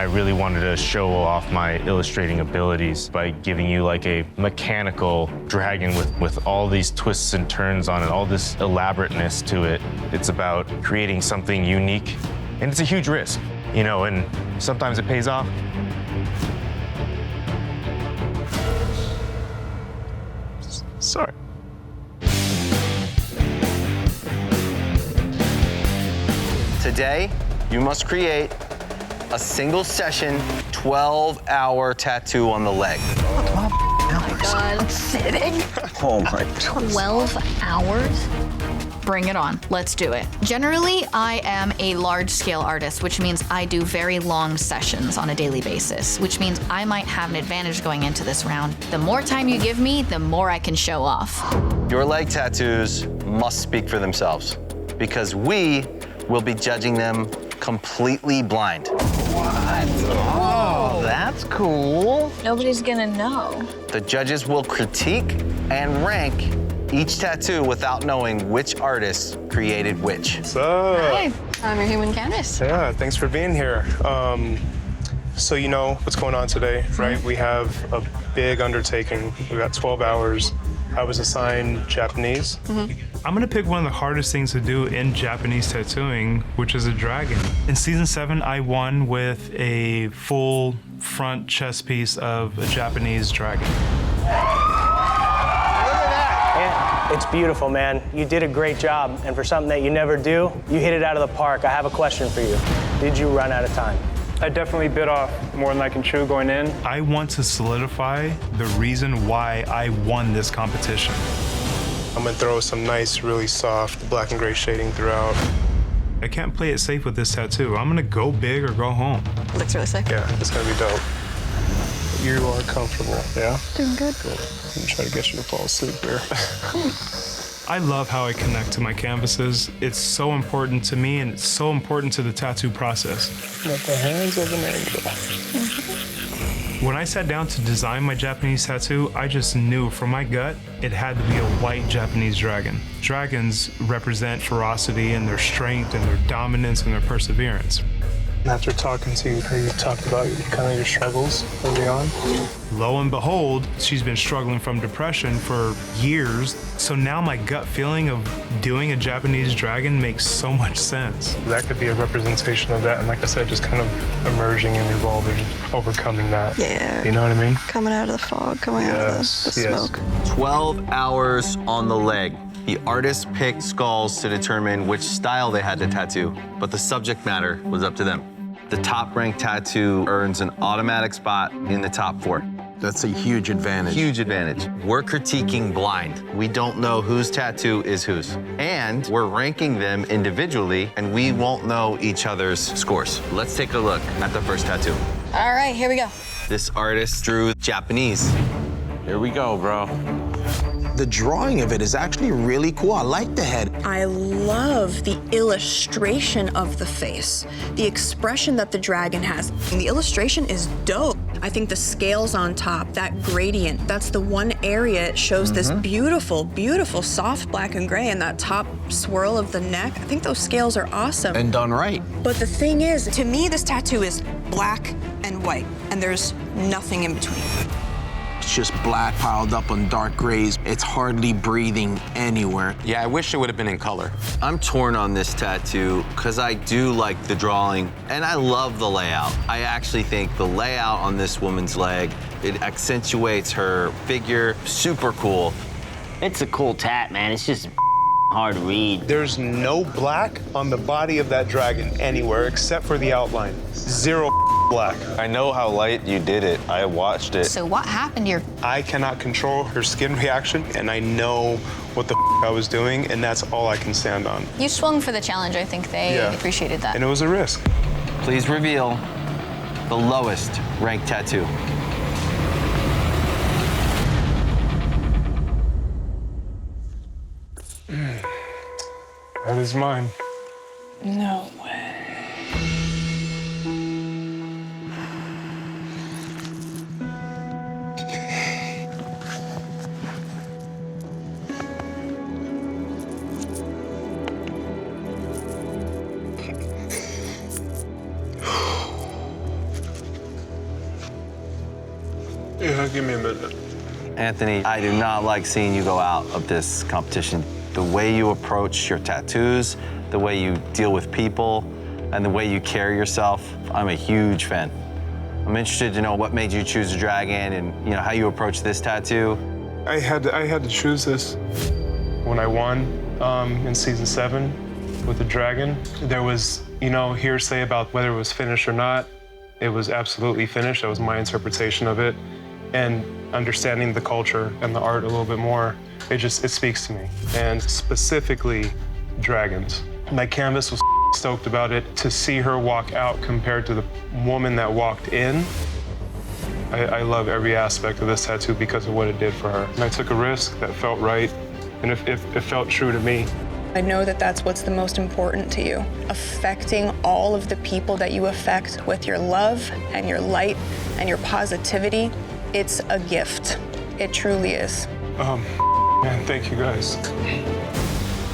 I really wanted to show off my illustrating abilities by giving you like a mechanical dragon with all these twists and turns on it, all this elaborateness to it. It's about creating something unique, and it's a huge risk, you know, and sometimes it pays off. Sorry. Today, you must create a single session, 12-hour tattoo on the leg. God. Sitting? Oh my God. 12 hours? Bring it on. Let's do it. Generally, I am a large-scale artist, which means I do very long sessions on a daily basis, which means I might have an advantage going into this round. The more time you give me, the more I can show off. Your leg tattoos must speak for themselves because we will be judging them completely blind. What? Oh, that's cool. Nobody's gonna know. The judges will critique and rank each tattoo without knowing which artist created which. So, Hey, I'm your human canvas. yeah, thanks for being here. So you know what's going on today, right? We have a big undertaking. We got 12 hours. I was assigned Japanese. I'm gonna pick one of the hardest things to do in Japanese tattooing, which is a dragon. In season 7, I won with a full front chest piece of a Japanese dragon. Yeah, it's beautiful, man. You did a great job, and for something that you never do, you hit it out of the park. I have a question for you. Did you run out of time? I definitely bit off more than I can chew going in. I want to solidify the reason why I won this competition. I'm gonna throw some nice, really soft black and gray shading throughout. I can't play it safe with this tattoo. I'm gonna go big or go home. Looks really sick. Yeah, it's gonna be dope. You are comfortable, yeah? Doing good. Good. I'm gonna try to get you to fall asleep here. I love how I connect to my canvases. It's so important to me, and it's so important to the tattoo process. At the hands of an angel. When I sat down to design my Japanese tattoo, I just knew from my gut it had to be a white Japanese dragon. Dragons represent ferocity and their strength and their dominance and their perseverance. After talking to you, you talked about kind of your struggles early on. Lo and behold, she's been struggling from depression for years. So now my gut feeling of doing a Japanese dragon makes so much sense. That could be a representation of that, and like I said, just kind of emerging and evolving, overcoming that. Yeah. You know what I mean? Coming out of the fog, coming out of the smoke. 12 hours on the leg. The artists picked skulls to determine which style they had to tattoo, but the subject matter was up to them. The top-ranked tattoo earns an automatic spot in the top 4. That's a huge advantage. Huge advantage. We're critiquing blind. We don't know whose tattoo is whose. And we're ranking them individually, and we won't know each other's scores. Let's take a look at the first tattoo. All right, here we go. This artist drew Japanese. Here we go, bro. The drawing of it is actually really cool. I like the head. I love the illustration of the face, the expression that the dragon has. And the illustration is dope. I think the scales on top, that gradient, that's the one area it shows this beautiful, beautiful soft black and gray, and that top swirl of the neck. I think those scales are awesome. And done right. But the thing is, to me, this tattoo is black and white, and there's nothing in between. It's just black piled up on dark grays. It's hardly breathing anywhere. Yeah, I wish it would have been in color. I'm torn on this tattoo because I do like the drawing and I love the layout. I actually think the layout on this woman's leg, it accentuates her figure. Super cool. It's a cool tat, man. It's just hard to read. There's no black on the body of that dragon anywhere except for the outline. Zero black. I know how light you did it. I watched it. So what happened here? I cannot control her skin reaction, and I know what the I was doing, and that's all I can stand on. You swung for the challenge. I think they appreciated that. And it was a risk. Please reveal the lowest ranked tattoo. That is mine. No way. Yeah, give me a minute. Anthony, I do not like seeing you go out of this competition. The way you approach your tattoos, the way you deal with people, and the way you carry yourself, I'm a huge fan. I'm interested to know what made you choose a dragon and how you approach this tattoo. I had to choose this. When I won in season 7 with the dragon, there was hearsay about whether it was finished or not. It was absolutely finished. That was my interpretation of it. And understanding the culture and the art a little bit more, it speaks to me. And specifically, dragons. My canvas was stoked about it. To see her walk out compared to the woman that walked in, I love every aspect of this tattoo because of what it did for her. And I took a risk that felt right, and it felt true to me. I know that that's what's the most important to you. Affecting all of the people that you affect with your love and your light and your positivity, it's a gift. It truly is. Man, thank you guys.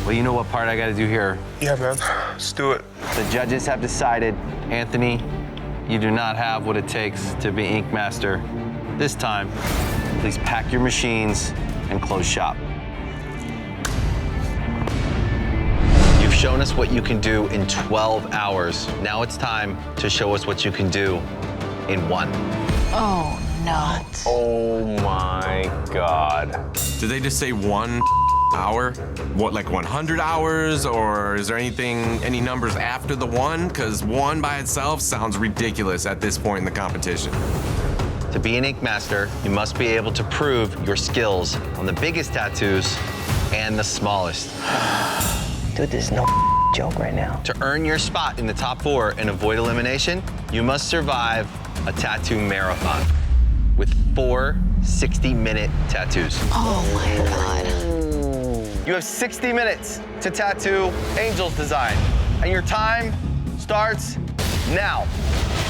Well, you know what part I gotta do here? Yeah, man, let's do it. The judges have decided, Anthony, you do not have what it takes to be Ink Master. This time, please pack your machines and close shop. You've shown us what you can do in 12 hours. Now it's time to show us what you can do in 1. Oh, no. Oh my God. Did they just say 1 hour? What, like 100 hours? Or is there any numbers after the 1? Because 1 by itself sounds ridiculous at this point in the competition. To be an Ink Master, you must be able to prove your skills on the biggest tattoos and the smallest. Dude, this is no joke right now. To earn your spot in the top 4 and avoid elimination, you must survive a tattoo marathon with 4 60-minute tattoos. Oh my God. You have 60 minutes to tattoo Angel's design, and your time starts now.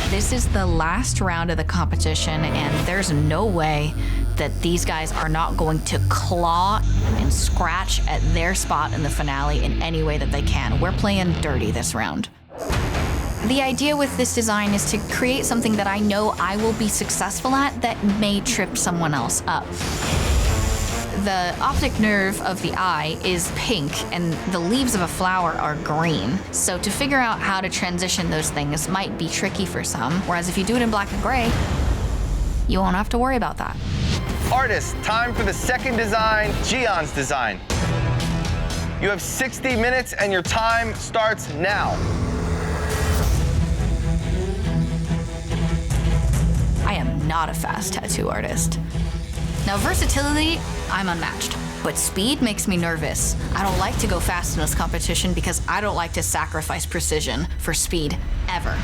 This is the last round of the competition, and there's no way that these guys are not going to claw and scratch at their spot in the finale in any way that they can. We're playing dirty this round. The idea with this design is to create something that I know I will be successful at that may trip someone else up. The optic nerve of the eye is pink and the leaves of a flower are green. So to figure out how to transition those things might be tricky for some, whereas if you do it in black and gray, you won't have to worry about that. Artists, time for the second design, Gion's design. You have 60 minutes and your time starts now. I am not a fast tattoo artist. Now, versatility, I'm unmatched, but speed makes me nervous. I don't like to go fast in this competition because I don't like to sacrifice precision for speed, ever.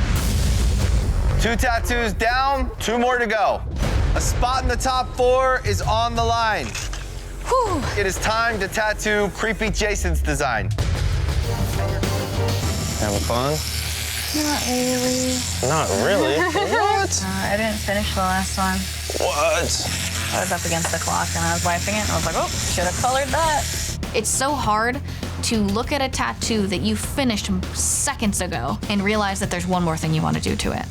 2 tattoos down, 2 more to go. A spot in the top 4 is on the line. Whew. It is time to tattoo Creepy Jason's design. Having fun? Not really. Not really? What? I didn't finish the last one. What? I was up against the clock and I was wiping it and I was like, oh, should have colored that. It's so hard to look at a tattoo that you finished seconds ago and realize that there's one more thing you want to do to it.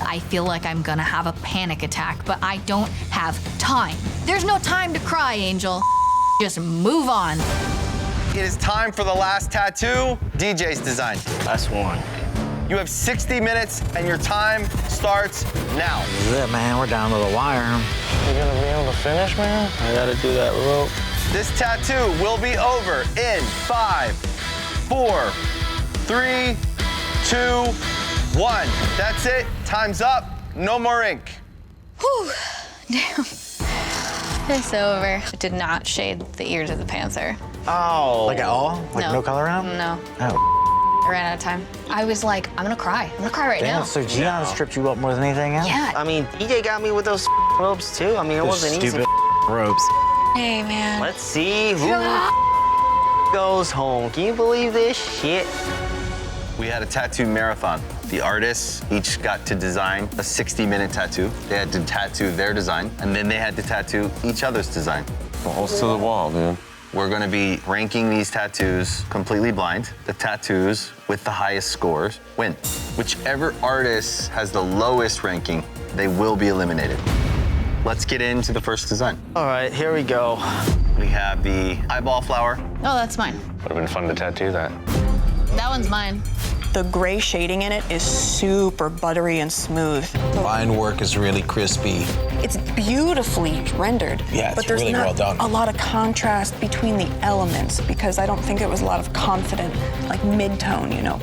I feel like I'm gonna have a panic attack, but I don't have time. There's no time to cry, Angel. Just move on. It is time for the last tattoo, DJ's design. Last one. You have 60 minutes and your time starts now. This is it, man. We're down to the wire. You gonna be able to finish, man? I gotta do that rope. This tattoo will be over in 5, 4, 3, 2, 1. That's it. Time's up. No more ink. Whew, damn. It's over. It did not shade the ears of the panther. Oh. Like at all? Like no color around? No. Oh. I ran out of time. I was like, I'm gonna cry. I'm gonna cry right now. So Gian stripped you up more than anything else? Yeah. I mean, DJ got me with those ropes too. I mean, it wasn't easy. ropes. Hey, man. Let's see who goes home. Can you believe this shit? We had a tattoo marathon. The artists each got to design a 60-minute tattoo. They had to tattoo their design, and then they had to tattoo each other's design. Balls to the wall, man. We're gonna be ranking these tattoos completely blind. The tattoos with the highest scores win. Whichever artist has the lowest ranking, they will be eliminated. Let's get into the first design. All right, here we go. We have the eyeball flower. Oh, that's mine. Would have been fun to tattoo that. That one's mine. The gray shading in it is super buttery and smooth. Line work is really crispy. It's beautifully rendered. Yeah, it's but there's really not well done. a lot of contrast between the elements because I don't think it was a lot of confident, like mid-tone, you know.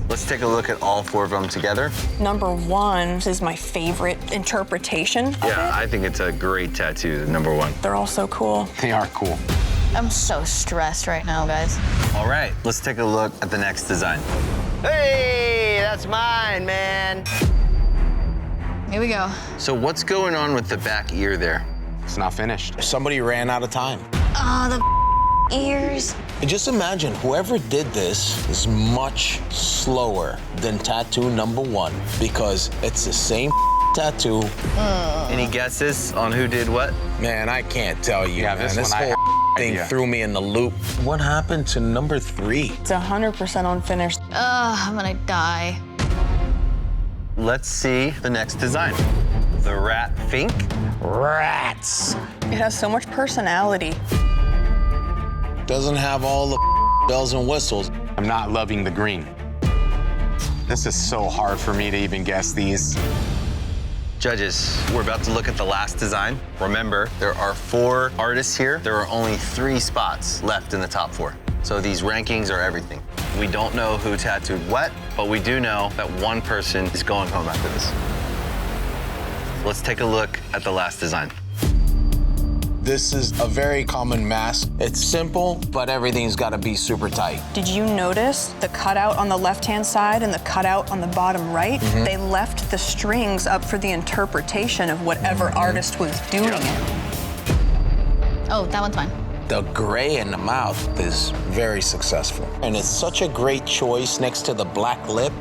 Let's take a look at all 4 of them together. Number 1 is my favorite interpretation of Yeah, it. I think it's a great tattoo, number 1. They're all so cool. They are cool. I'm so stressed right now, guys. All right, let's take a look at the next design. Hey, that's mine, man. Here we go. So what's going on with the back ear there? It's not finished. Somebody ran out of time. Oh, the ears. And just imagine, whoever did this is much slower than tattoo number 1 because it's the same tattoo. Any guesses on who did what? Man, I can't tell you, man. this This one I whole have thing idea. threw me in the loop. What happened to number 3? It's 100% unfinished. I'm gonna die. Let's see the next design. The rat fink. Rats. It has so much personality. Doesn't have all the bells and whistles. I'm not loving the green. This is so hard for me to even guess these. Judges, we're about to look at the last design. Remember, there are 4 artists here. There are only 3 spots left in the top 4. So these rankings are everything. We don't know who tattooed what, but we do know that one person is going home after this. Let's take a look at the last design. This is a very common mask. It's simple, but everything's got to be super tight. Did you notice the cutout on the left-hand side and the cutout on the bottom right? They left the strings up for the interpretation of whatever artist was doing it. Oh, that one's mine. The gray in the mouth is very successful. And it's such a great choice next to the black lip.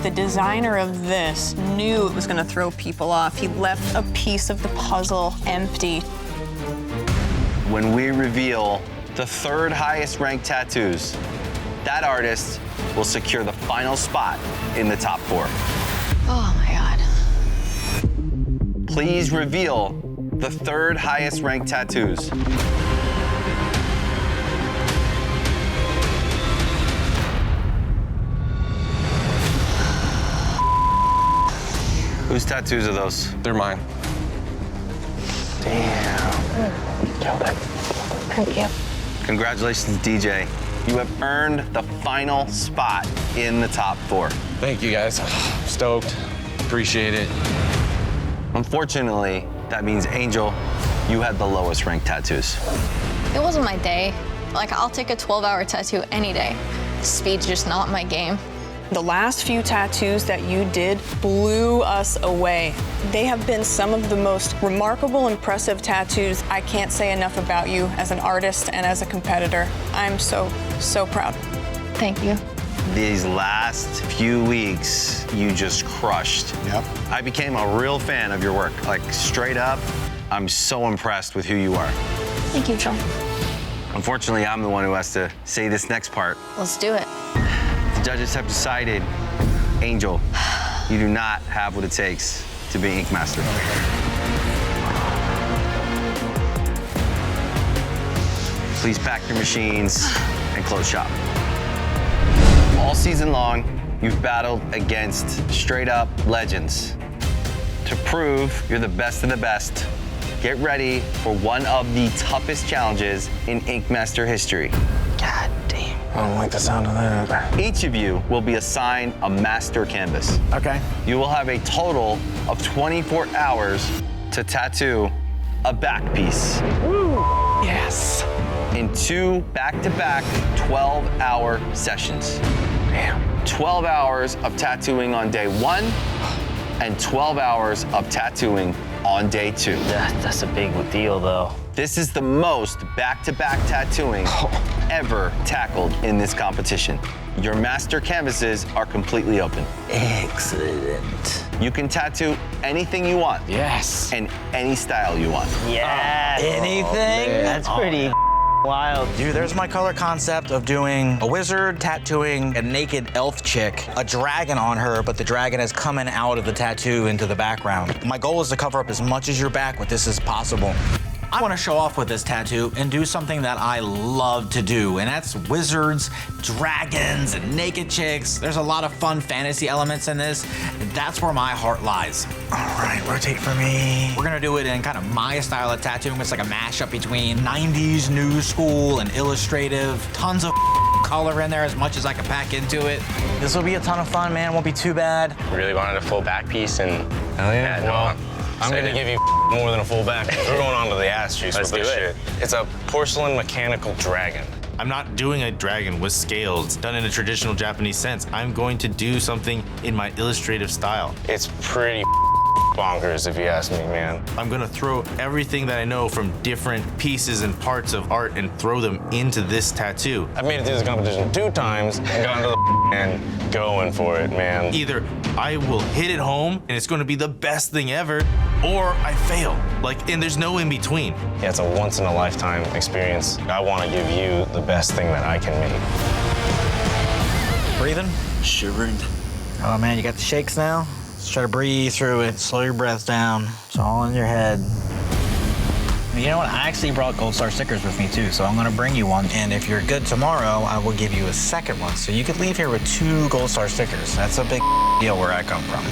The designer of this knew it was going to throw people off. He left a piece of the puzzle empty. When we reveal the 3rd highest ranked tattoos, that artist will secure the final spot in the top 4. Oh my God. Please reveal the 3rd highest ranked tattoos. Whose tattoos are those? They're mine. Thank you. Congratulations, DJ. You have earned the final spot in the top 4. Thank you, guys. Stoked. Appreciate it. Unfortunately, that means Angel, you had the lowest ranked tattoos. It wasn't my day. Like, I'll take a 12-hour tattoo any day. Speed's just not my game. The last few tattoos that you did blew us away. They have been some of the most remarkable, impressive tattoos. I can't say enough about you as an artist and as a competitor. I'm so, so proud. Thank you. These last few weeks, you just crushed. Yep. I became a real fan of your work. Like, straight up, I'm so impressed with who you are. Thank you, Joel. Unfortunately, I'm the one who has to say this next part. Let's do it. The judges have decided, Angel, you do not have what it takes to be Ink Master. Please pack your machines and close shop. All season long, you've battled against straight up legends. To prove you're the best of the best, get ready for one of the toughest challenges in Ink Master history. God damn. I don't like the sound of that. Each of you will be assigned a master canvas. Okay. You will have a total of 24 hours to tattoo a back piece. Yes. In 2 back-to-back 12-hour sessions. Damn. 12 hours of tattooing on day 1 and 12 hours of tattooing on day 2. That's a big deal, though. This is the most back-to-back tattooing ever tackled in this competition. Your master canvases are completely open. Excellent. You can tattoo anything you want. Yes. And any style you want. Yeah. Anything? That's pretty wild. Dude, there's my color concept of doing a wizard tattooing a naked elf chick, a dragon on her, but the dragon is coming out of the tattoo into the background. My goal is to cover up as much as your back with this as possible. I want to show off with this tattoo and do something that I love to do, and that's wizards, dragons, and naked chicks. There's a lot of fun fantasy elements in this, and that's where my heart lies. All right, rotate for me. We're gonna do it in kind of my style of tattooing. It's like a mashup between 90s new school and illustrative. Tons of color in there, as much as I can pack into it. This will be a ton of fun, man. Won't be too bad. Really wanted a full back piece, and Hell yeah. well, I'm gonna give you more than a full back. We're going on to the ass juice with this shit. It's a porcelain mechanical dragon. I'm not doing a dragon with scales done in a traditional Japanese sense. I'm going to do something in my illustrative style. It's pretty bonkers, if you ask me, man. I'm gonna throw everything that I know from different pieces and parts of art and throw them into this tattoo. I've made it through this competition 2 times and gone to the and going for it, man. Either I will hit it home and it's gonna be the best thing ever, or I fail. And there's no in between. Yeah, it's a once in a lifetime experience. I wanna give you the best thing that I can make. Breathing? Shivering. Oh man, you got the shakes now? Just try to breathe through it, slow your breath down. It's all in your head. You know what? I actually brought Gold Star stickers with me too, so I'm gonna bring you one. And if you're good tomorrow, I will give you a second one. So you could leave here with 2 Gold Star stickers. That's a big deal where I come from.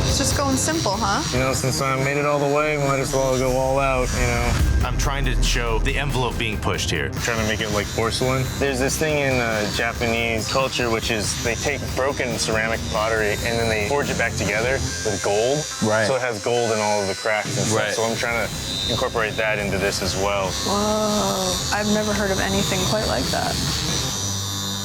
It's just going simple, huh? You know, since I made it all the way, might as well go all out, you know. I'm trying to show the envelope being pushed here. Trying to make it like porcelain. There's this thing in Japanese culture, which is they take broken ceramic pottery and then they forge it back together with gold. Right. So it has gold in all of the cracks and stuff. Right. So I'm trying to incorporate that into this as well. Whoa, I've never heard of anything quite like that.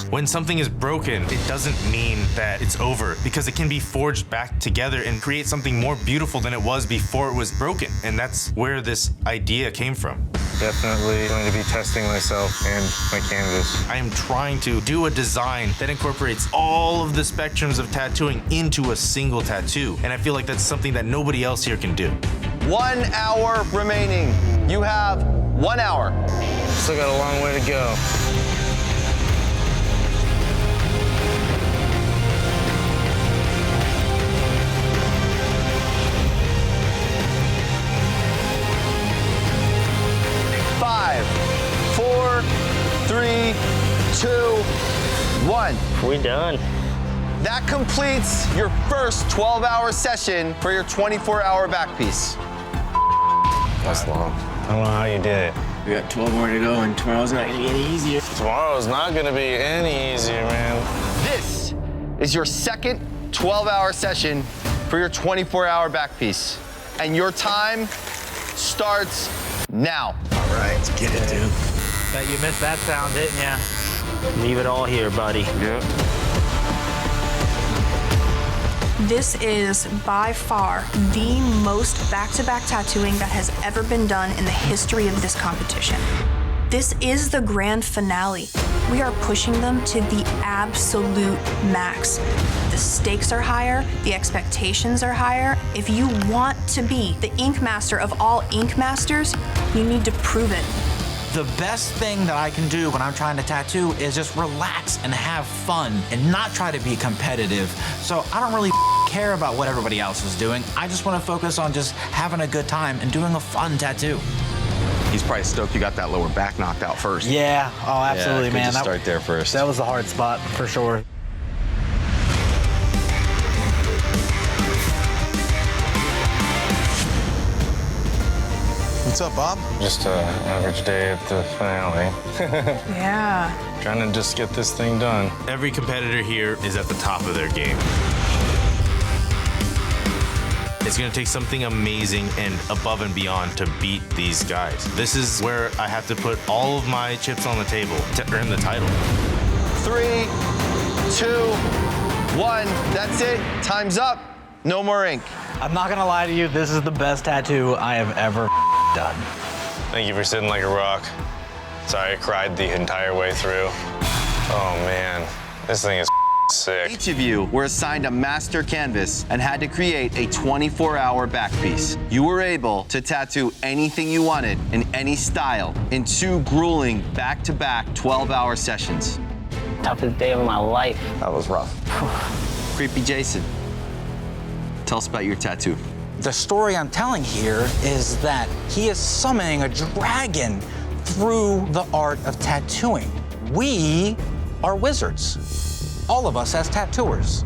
When something is broken, it doesn't mean that it's over, because it can be forged back together and create something more beautiful than it was before it was broken. And that's where this idea came from. Definitely going to be testing myself and my canvas. I am trying to do a design that incorporates all of the spectrums of tattooing into a single tattoo. And I feel like that's something that nobody else here can do. 1 hour remaining. You have 1 hour. Still got a long way to go. Five, 4, 3, 2, 1. We done. That completes your first 12-hour session for your 24-hour back piece. That's long. I don't know how you did it. We got 12 more to go, and tomorrow's not gonna get any easier. Tomorrow's not gonna be any easier, man. This is your second 12-hour session for your 24-hour back piece. And your time starts now. All right, let's get it, dude. Bet you missed that sound, didn't ya? Leave it all here, buddy. Yep. This is by far the most back-to-back tattooing that has ever been done in the history of this competition. This is the grand finale. We are pushing them to the absolute max. The stakes are higher, the expectations are higher. If you want to be the ink master of all ink masters, you need to prove it. The best thing that I can do when I'm trying to tattoo is just relax and have fun and not try to be competitive. So I don't really care about what everybody else is doing. I just want to focus on just having a good time and doing a fun tattoo. He's probably stoked you got that lower back knocked out first. Yeah, oh, absolutely, Yeah, man. just start there first. That was the hard spot for sure. What's up, Bob? Just an average day at the finale. Yeah. Trying to just get this thing done. Every competitor here is at the top of their game. It's gonna take something amazing and above and beyond to beat these guys. This is where I have to put all of my chips on the table to earn the title. 3, 2, 1. That's it. Time's up. No more ink. I'm not gonna lie to you, this is the best tattoo I have ever done. Thank you for sitting like a rock. Sorry I cried the entire way through. Oh man, this thing is Sick. Each of you were assigned a master canvas and had to create a 24-hour back piece. You were able to tattoo anything you wanted in any style in 2 grueling back-to-back 12-hour sessions. Toughest day of my life. That was rough. Creepy Jason, tell us about your tattoo. The story I'm telling here is that he is summoning a dragon through the art of tattooing. We are wizards, all of us as tattooers.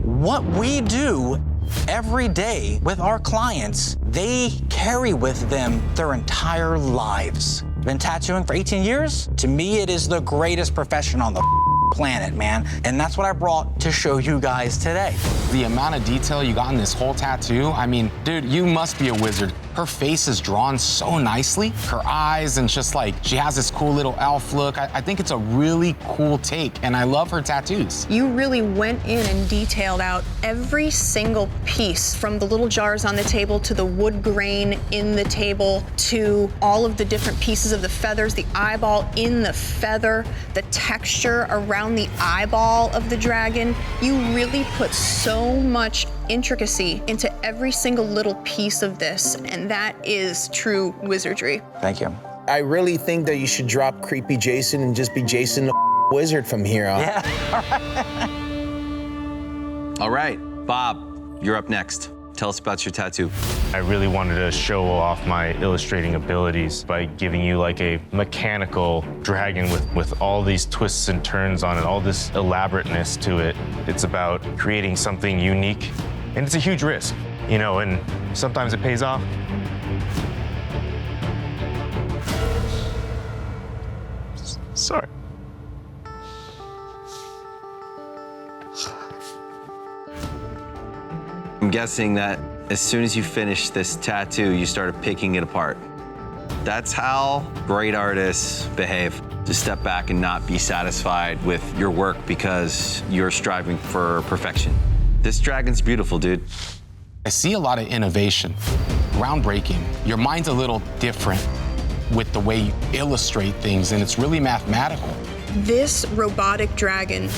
What we do every day with our clients, they carry with them their entire lives. Been tattooing for 18 years? To me, it is the greatest profession on the planet, man. And that's what I brought to show you guys today. The amount of detail you got in this whole tattoo, I mean, dude, you must be a wizard. Her face is drawn so nicely. Her eyes and just like, she has this cool little elf look. I think it's a really cool take, and I love her tattoos. You really went in and detailed out every single piece, from the little jars on the table to the wood grain in the table to all of the different pieces of the feathers, the eyeball in the feather, the texture around the eyeball of the dragon. You really put so much intricacy into every single little piece of this, and that is true wizardry. Thank you. I really think that you should drop Creepy Jason and just be Jason the Wizard from here on. Yeah. All right, Bob, you're up next. Tell us about your tattoo. I really wanted to show off my illustrating abilities by giving you like a mechanical dragon with all these twists and turns on it, all this elaborateness to it. It's about creating something unique, and it's a huge risk, you know, and sometimes it pays off. Sorry. I'm guessing that as soon as you finished this tattoo, you started picking it apart. That's how great artists behave. To step back and not be satisfied with your work because you're striving for perfection. This dragon's beautiful, dude. I see a lot of innovation, groundbreaking. Your mind's a little different with the way you illustrate things, and it's really mathematical. This robotic dragon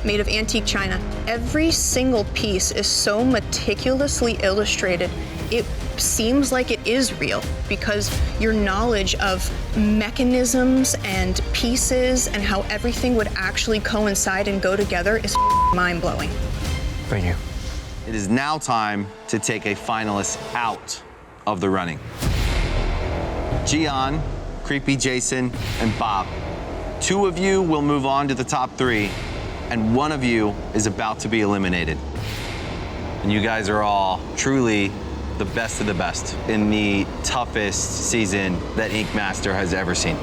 made of antique china, every single piece is so meticulously illustrated, it seems like it is real, because your knowledge of mechanisms and pieces and how everything would actually coincide and go together is mind-blowing. Thank you. It is now time to take a finalist out of the running. Gian, Creepy Jason, and Bob. 2 of you will move on to the top 3, and 1 of you is about to be eliminated. And you guys are all truly the best of the best in the toughest season that Ink Master has ever seen.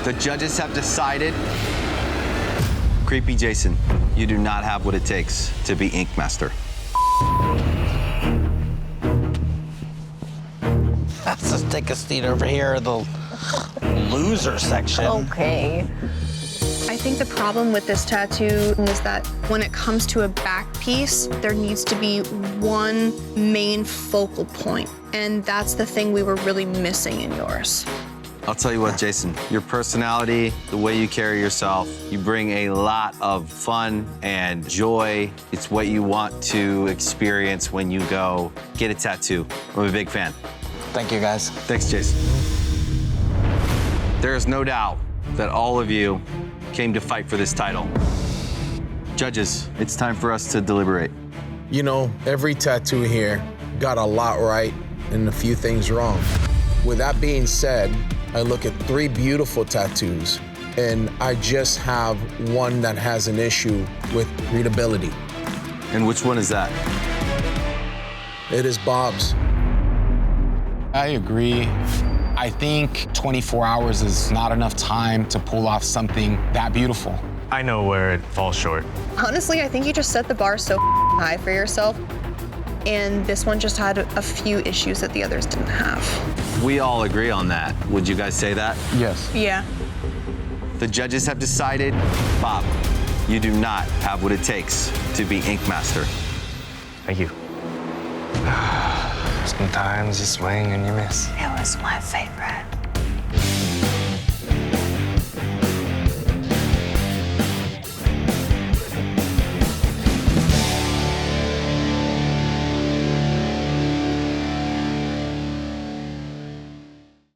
The judges have decided, Creepy Jason, you do not have what it takes to be Ink Master. Let's just take a seat over here, the loser section. Okay. I think the problem with this tattoo is that when it comes to a back piece, there needs to be one main focal point. And that's the thing we were really missing in yours. I'll tell you what, Jason, your personality, the way you carry yourself, you bring a lot of fun and joy. It's what you want to experience when you go get a tattoo. I'm a big fan. Thank you, guys. Thanks, Jason. There is no doubt that all of you came to fight for this title. Judges, it's time for us to deliberate. You know, every tattoo here got a lot right and a few things wrong. With that being said, I look at 3 beautiful tattoos, and I just have one that has an issue with readability. And which one is that? It is Bob's. I agree. I think 24 hours is not enough time to pull off something that beautiful. I know where it falls short. Honestly, I think you just set the bar so high for yourself, and this one just had a few issues that the others didn't have. We all agree on that. Would you guys say that? Yes. Yeah. The judges have decided, Bob, you do not have what it takes to be Ink Master. Thank you. Sometimes you swing and you miss. It was my favorite